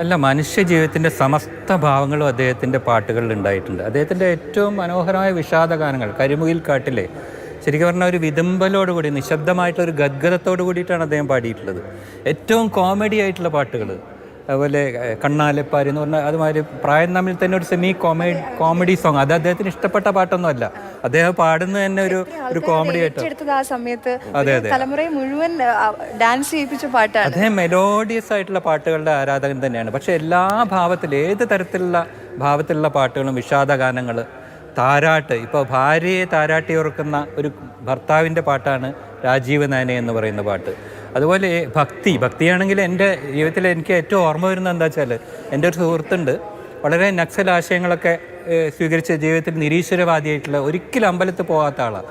അല്ല, മനുഷ്യ ജീവിതത്തിൻ്റെ സമസ്ത ഭാവങ്ങളും അദ്ദേഹത്തിൻ്റെ പാട്ടുകളിൽ ഉണ്ടായിട്ടുണ്ട്. അദ്ദേഹത്തിൻ്റെ ഏറ്റവും മനോഹരമായ വിഷാദഗാനങ്ങൾ കരിമുകിൽ കാട്ടിലെ ശരിക്കും പറഞ്ഞാൽ ഒരു വിതുമ്പലോടുകൂടി നിശബ്ദമായിട്ടൊരു ഗദ്ഗതത്തോടു കൂടിയിട്ടാണ് അദ്ദേഹം പാടിയിട്ടുള്ളത്. ഏറ്റവും കോമഡി ആയിട്ടുള്ള പാട്ടുകൾ, അതുപോലെ കണ്ണാലെപ്പാരി എന്ന് പറഞ്ഞാൽ അതുമാതിരി പ്രായം തമ്മിൽ തന്നെ ഒരു കോമഡി സോങ്, അത് അദ്ദേഹത്തിന് ഇഷ്ടപ്പെട്ട പാട്ടൊന്നുമല്ല, അദ്ദേഹം പാടുന്നത് തന്നെ ഒരു കോമഡി ആയിട്ട് ആ സമയത്ത് തലമുറയെ മുഴുവൻ ഡാൻസ് ചെയ്യിപ്പിച്ച പാട്ടാണ്. അദ്ദേഹം മെലോഡിയസ് ആയിട്ടുള്ള പാട്ടുകളുടെ ആരാധകൻ തന്നെയാണ്. പക്ഷെ എല്ലാ ഭാവത്തിലും ഏത് തരത്തിലുള്ള ഭാവത്തിലുള്ള പാട്ടുകളും വിഷാദഗാനങ്ങൾ, താരാട്ട്, ഇപ്പോൾ ഭാര്യയെ താരാട്ടി ഉറക്കുന്ന ഒരു ഭർത്താവിൻ്റെ പാട്ടാണ് രാജീവ് നാനെ എന്ന് പറയുന്ന പാട്ട്. അതുപോലെ ഭക്തിയാണെങ്കിൽ എൻ്റെ ജീവിതത്തിൽ എനിക്ക് ഏറ്റവും ഓർമ്മ വരുന്നത് എന്താ വെച്ചാൽ, എൻ്റെ ഒരു സുഹൃത്തുണ്ട്, വളരെ നക്സൽ ആശയങ്ങളൊക്കെ സ്വീകരിച്ച ജീവിതത്തിൽ നിരീശ്വരവാദിയായിട്ടുള്ള, ഒരിക്കലും അമ്പലത്തിൽ പോകാത്ത ആളാണ്.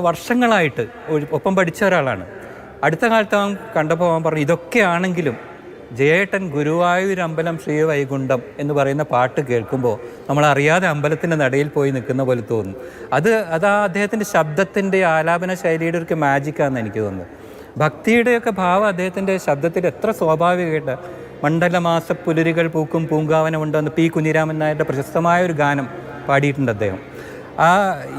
വർഷങ്ങളായിട്ട് ഒപ്പം പഠിച്ച ഒരാളാണ്. അടുത്ത കാലത്ത് അവൻ കണ്ടപ്പോൾ അവൻ പറഞ്ഞു, ഇതൊക്കെ ആണെങ്കിലും ജയേട്ടൻ ഗുരുവായൂരമ്പലം ശ്രീവൈകുണ്ഠം എന്ന് പറയുന്ന പാട്ട് കേൾക്കുമ്പോൾ നമ്മളറിയാതെ അമ്പലത്തിൻ്റെ നടയിൽ പോയി നിൽക്കുന്ന പോലെ തോന്നും. അത് അദ്ദേഹത്തിൻ്റെ ശബ്ദത്തിൻ്റെ ആലാപന ശൈലിയുടെ ഒരു മാജിക്കാണെന്ന് എനിക്ക് തോന്നുന്നു. ഭക്തിയുടെയൊക്കെ ഭാവം അദ്ദേഹത്തിൻ്റെ ശബ്ദത്തിൽ എത്ര സ്വാഭാവികമായിട്ട്. മണ്ഡലമാസ പുലരികൾ പൂക്കും പൂങ്കാവനമുണ്ടെന്ന് പി കുഞ്ഞിരാമൻ നായരുടെ പ്രശസ്തമായ ഒരു ഗാനം പാടിയിട്ടുണ്ട് അദ്ദേഹം.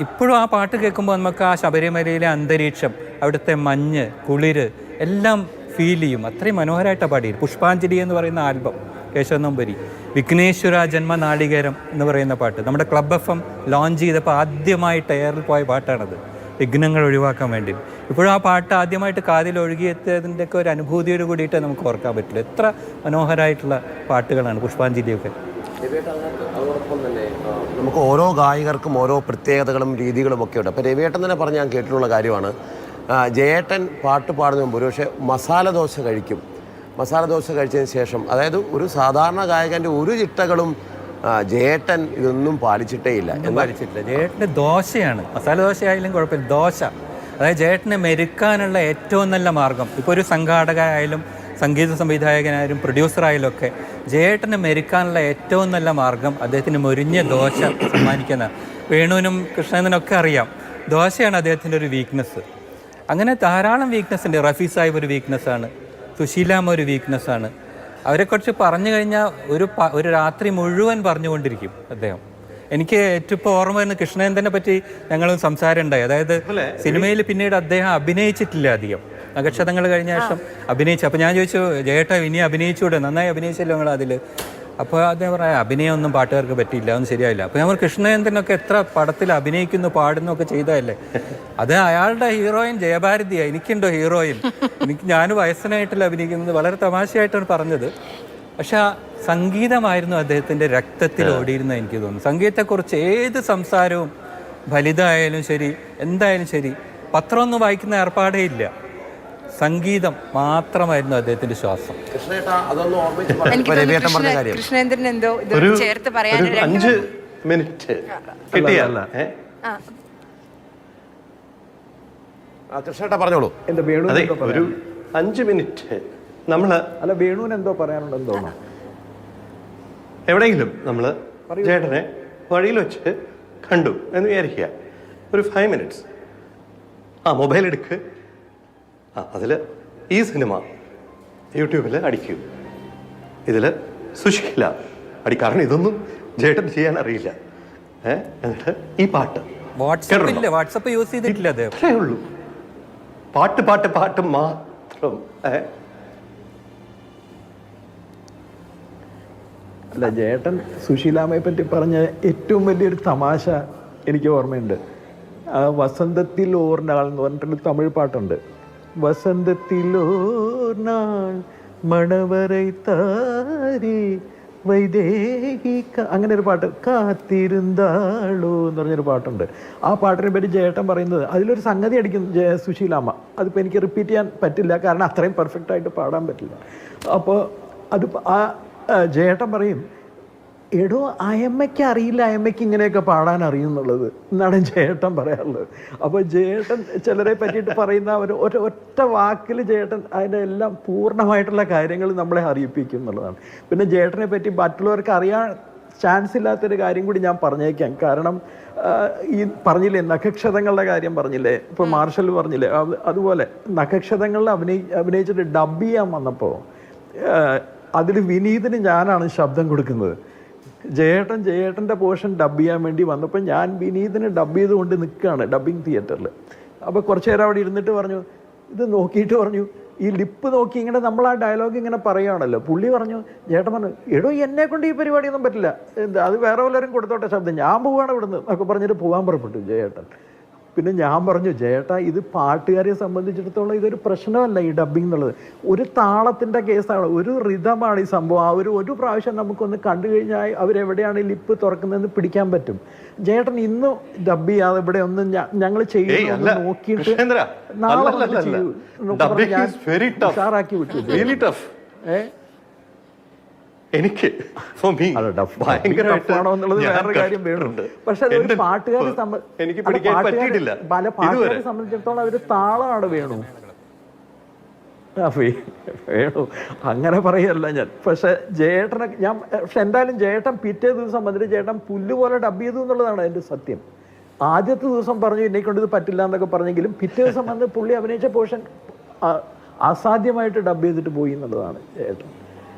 ഇപ്പോഴും ആ പാട്ട് കേൾക്കുമ്പോൾ നമുക്ക് ആ ശബരിമലയിലെ അന്തരീക്ഷം, അവിടുത്തെ മഞ്ഞ്, കുളിര് എല്ലാം ഫീൽ ചെയ്യും. അത്രയും മനോഹരമായിട്ടാണ് പാടിയത്. പുഷ്പാഞ്ജലി എന്ന് പറയുന്ന ആൽബം കേശവൻ നമ്പൂരി, വിഘ്നേശ്വര ജന്മനാളികേരം എന്ന് പറയുന്ന പാട്ട് നമ്മുടെ ക്ലബ് FM ലോഞ്ച് ചെയ്തപ്പോൾ ആദ്യമായിട്ട് എയറിൽ പോയ പാട്ടാണത്, വിഘ്നങ്ങൾ ഒഴിവാക്കാൻ വേണ്ടി. ഇപ്പോഴും ആ പാട്ട് ആദ്യമായിട്ട് കാതിൽ ഒഴുകിയെത്തിയതിൻ്റെയൊക്കെ ഒരു അനുഭൂതിയോട് കൂടിയിട്ട് നമുക്ക് ഓർക്കാൻ പറ്റില്ല. എത്ര മനോഹരമായിട്ടുള്ള പാട്ടുകളാണ് പുഷ്പാഞ്ജലിയൊക്കെ. അതോടൊപ്പം തന്നെ നമുക്ക് ഓരോ ഗായകർക്കും ഓരോ പ്രത്യേകതകളും രീതികളും ഒക്കെ ഉണ്ട്. അപ്പോൾ രവിയേട്ടൻ തന്നെ പറഞ്ഞ് ഞാൻ കേട്ടിട്ടുള്ള കാര്യമാണ്, ജയേട്ടൻ പാട്ട് പാടുന്ന മുമ്പ് ഒരുപക്ഷെ മസാല ദോശ കഴിക്കും. മസാല ദോശ കഴിച്ചതിന് ശേഷം, അതായത് ഒരു സാധാരണ ഗായകൻ്റെ ഒരു ചിട്ടകളും ജയേട്ടൻ ഇതൊന്നും പാലിച്ചിട്ടേ ഇല്ല. ജയേട്ടൻ്റെ ദോശയാണ്, മസാല ദോശ ആയാലും കുഴപ്പമില്ല, ദോശ. അതായത് ജയേട്ടനെ മെരുക്കാനുള്ള ഏറ്റവും നല്ല മാർഗം, ഇപ്പോൾ ഒരു സംഘാടകനായാലും സംഗീത സംവിധായകനായാലും പ്രൊഡ്യൂസറായാലും ഒക്കെ ജയേട്ടനെ മെരുക്കാനുള്ള ഏറ്റവും നല്ല മാർഗം അദ്ദേഹത്തിന് മൊരിഞ്ഞ ദോശ സമ്മാനിക്കുന്ന. വേണുവിനും കൃഷ്ണനൊക്കെ അറിയാം, ദോശയാണ് അദ്ദേഹത്തിൻ്റെ ഒരു വീക്ക്നെസ്. അങ്ങനെ ധാരാളം വീക്ക്നെസ് ഉണ്ട്. റഫീ സാഹിബ് ഒരു വീക്ക്നെസ്സാണ്, സുശീലാമ്മ ഒരു വീക്ക്നെസ്സാണ്. അവരെക്കുറിച്ച് പറഞ്ഞു കഴിഞ്ഞാൽ ഒരു രാത്രി മുഴുവൻ പറഞ്ഞുകൊണ്ടിരിക്കും അദ്ദേഹം. എനിക്ക് ഏറ്റവും ഇപ്പോൾ ഓർമ്മ വരുന്ന കൃഷ്ണേന്ദ്രനെ പറ്റി ഞങ്ങളും സംസാരം ഉണ്ടായി. അതായത് സിനിമയിൽ പിന്നീട് അദ്ദേഹം അഭിനയിച്ചിട്ടില്ല അധികം, നക്ഷത്രങ്ങൾ കഴിഞ്ഞ ശേഷം അഭിനയിച്ചു. അപ്പോൾ ഞാൻ ചോദിച്ചു, ജയേട്ടാ ഇനി അഭിനയിച്ചുകൂടെ, നന്നായി അഭിനയിച്ചല്ലോ നിങ്ങൾ അതിൽ. അപ്പോൾ അദ്ദേഹം പറയാം, അഭിനയമൊന്നും പാട്ടുകാർക്ക് പറ്റിയില്ല, ഒന്നും ശരിയായില്ല. അപ്പോൾ നമ്മൾ കൃഷ്ണേന്ദ്രനൊക്കെ എത്ര പടത്തിൽ അഭിനയിക്കുന്നു പാടുന്നു ഒക്കെ ചെയ്തതല്ലേ. അത് അയാളുടെ ഹീറോയിൻ ജയഭാരതിയാണ്, എനിക്കുണ്ടോ ഹീറോയിൻ, ഞാൻ വയസ്സനായിട്ടല്ല അഭിനയിക്കുന്നത്, വളരെ തമാശയായിട്ടാണ് പറഞ്ഞത്. പക്ഷെ ആ സംഗീതമായിരുന്നു അദ്ദേഹത്തിൻ്റെ രക്തത്തിൽ ഓടിയിരുന്നത് എനിക്ക് തോന്നുന്നു. സംഗീതത്തെക്കുറിച്ച് ഏത് സംസാരവും ഫലിതമായാലും ശരി, എന്തായാലും ശരി, പത്രമൊന്നും വായിക്കുന്ന ഏർപ്പാടേ ഇല്ല, സംഗീതം മാത്രമായിരുന്നു അദ്ദേഹത്തിന്റെ ശ്വാസം. കൃഷ്ണേന്ദ്രൻ എന്തോ ചേർത്ത് പറയാൻ 5 മിനിറ്റ് കിട്ടിയല്ല. കൃഷ്ണേട്ടാ പറഞ്ഞോളൂ. ഒരു 5 മിനിറ്റ് നമ്മള് വേണുവിന് എന്തോ പറയാനുണ്ടെന്ന് തോന്നുന്നു. എവിടെയെങ്കിലും നമ്മള് ചേട്ടനെ വഴിയിൽ വെച്ച് കണ്ടു എന്ന് വിചാരിക്കുക, ഒരു 5 മിനിറ്റ്സ് മൊബൈൽ എടുക്ക്, അതിൽ ഈ സിനിമ യൂട്യൂബിൽ അടിക്കൂ, ഇതിൽ സുശീല കാരണം ഇതൊന്നും ചേട്ടൻ ചെയ്യാൻ അറിയില്ല. എന്നിട്ട് ഈ പാട്ട് വാട്സപ്പ് യൂസ് ചെയ്തിട്ടില്ല, അത്രേ ഉള്ളൂ. പാട്ട് പാട്ട് പാട്ട് മാത്രം. അല്ല, ജയേട്ടൻ സുശീലാമ്മയെ പറ്റി പറഞ്ഞ ഏറ്റവും വലിയൊരു തമാശ എനിക്ക് ഓർമ്മയുണ്ട്. വസന്തത്തിൽ ഓർനാൾ എന്ന് പറഞ്ഞിട്ടൊരു തമിഴ് പാട്ടുണ്ട്. വസന്തത്തിലോർ നാൾ മണവரை താരി വൈദേഹി, അങ്ങനെ ഒരു പാട്ട്, കാത്തിരുന്നാളോ എന്ന് പറഞ്ഞൊരു പാട്ടുണ്ട്. ആ പാട്ടിനെ പറ്റി ജയേട്ടൻ പറയുന്നത്, അതിലൊരു സംഗതി അടിക്കും സുശീലാമ്മ. അതിപ്പോൾ എനിക്ക് റിപ്പീറ്റ് ചെയ്യാൻ പറ്റില്ല, കാരണം അത്രയും പെർഫെക്റ്റ് ആയിട്ട് പാടാൻ പറ്റില്ല. അപ്പോൾ അത് ജയേട്ടൻ പറയും, എടോ അയമ്മയ്ക്ക് അറിയില്ല, അയമ്മയ്ക്ക് ഇങ്ങനെയൊക്കെ പാടാൻ അറിയും എന്നുള്ളത് എന്നാണ് ജയേട്ടൻ പറയാറുള്ളത്. അപ്പോൾ ജയേട്ടൻ ചിലരെ പറ്റിയിട്ട് പറയുന്ന ഒറ്റ വാക്കിൽ ജയേട്ടൻ അതിൻ്റെ എല്ലാം പൂർണ്ണമായിട്ടുള്ള കാര്യങ്ങൾ നമ്മളെ അറിയിപ്പിക്കും എന്നുള്ളതാണ്. പിന്നെ ജയേട്ടനെ പറ്റി മറ്റുള്ളവർക്ക് അറിയാൻ ചാൻസ് ഇല്ലാത്തൊരു കാര്യം കൂടി ഞാൻ പറഞ്ഞേക്കാം. കാരണം ഈ പറഞ്ഞില്ലേ നഖക്ഷതങ്ങളുടെ കാര്യം പറഞ്ഞില്ലേ, ഇപ്പോൾ മാർഷൽ പറഞ്ഞില്ലേ, അതുപോലെ നഖക്ഷതങ്ങളിൽ അഭിനയിച്ചിട്ട് ഡബ് ചെയ്യാൻ വന്നപ്പോൾ അതിൽ വിനീതിന് ഞാനാണ് ശബ്ദം കൊടുക്കുന്നത്. ജയേട്ടൻ്റെ പോർഷൻ ഡബ് ചെയ്യാൻ വേണ്ടി വന്നപ്പോൾ ഞാൻ വിനീതിന് ഡബ് ചെയ്തുകൊണ്ട് നിൽക്കുകയാണ് ഡബ്ബിങ് തിയേറ്ററിൽ. അപ്പോൾ കുറച്ച് നേരം അവിടെ ഇരുന്നിട്ട് പറഞ്ഞു, ഇത് നോക്കിയിട്ട് പറഞ്ഞു, ഈ ലിപ്പ് നോക്കി ഇങ്ങനെ നമ്മൾ ആ ഡയലോഗ് ഇങ്ങനെ പറയുകയാണല്ലോ. പുള്ളി പറഞ്ഞു, ചേട്ടൻ പറഞ്ഞു, എടോ എന്നെ കൊണ്ട് ഈ പരിപാടിയൊന്നും പറ്റില്ല, അത് വേറെ വല്ലവരും കൊടുത്തോട്ടെ ശബ്ദം, ഞാൻ പോവാണ് ഇവിടുന്ന് എന്നൊക്കെ പറഞ്ഞിട്ട് പോകാൻ പുറപ്പെട്ടു ജയേട്ടൻ. പിന്നെ ഞാൻ പറഞ്ഞു, ജയേട്ടാ ഇത് പാട്ടുകാരെ സംബന്ധിച്ചിടത്തോളം ഇതൊരു പ്രശ്നമല്ല ഈ ഡബ്ബിംഗ് എന്നുള്ളത്, ഒരു താളത്തിൻ്റെ കേസാണ്, ഒരു റിതമാണ് ഈ സംഭവം. ആ ഒരു പ്രാവശ്യം നമുക്കൊന്ന് കണ്ടു കഴിഞ്ഞാൽ അവരെവിടെയാണ് ലിപ്പ് തുറക്കുന്നതെന്ന് പിടിക്കാൻ പറ്റും. ജയേട്ടൻ ഇന്ന് ഡബ് ചെയ്യാതെ ഇവിടെ ഒന്നും ഞങ്ങൾ ചെയ്യുന്നു നോക്കിയിട്ട് ഉഷാറാക്കി വിട്ടു. എനിക്ക് വേറൊരു കാര്യം വേണുണ്ട്. പക്ഷെ അത് പാട്ടുകാരെ പല പാട്ടുകാരെ സംബന്ധിച്ചിടത്തോളം അവര് താളമാണ് വേണു. വേണു അങ്ങനെ പറയല്ല ഞാൻ. പക്ഷെ ജയേട്ടനെ ഞാൻ എന്തായാലും ജയേട്ടൻ പിറ്റേ ദിവസം വന്നിട്ട് ജയേട്ടൻ പുല്ലുപോലെ ഡബ് ചെയ്തു എന്നുള്ളതാണ് അതിൻ്റെ സത്യം. ആദ്യത്തെ ദിവസം പറഞ്ഞു എന്നെ കൊണ്ട് ഇത് പറ്റില്ല എന്നൊക്കെ പറഞ്ഞെങ്കിലും പിറ്റേ ദിവസം വന്ന് പുള്ളി അഭിനയിച്ച പോർഷൻ അസാധ്യമായിട്ട് ഡബ് ചെയ്തിട്ട് പോയി എന്നുള്ളതാണ് ജയേട്ടൻ.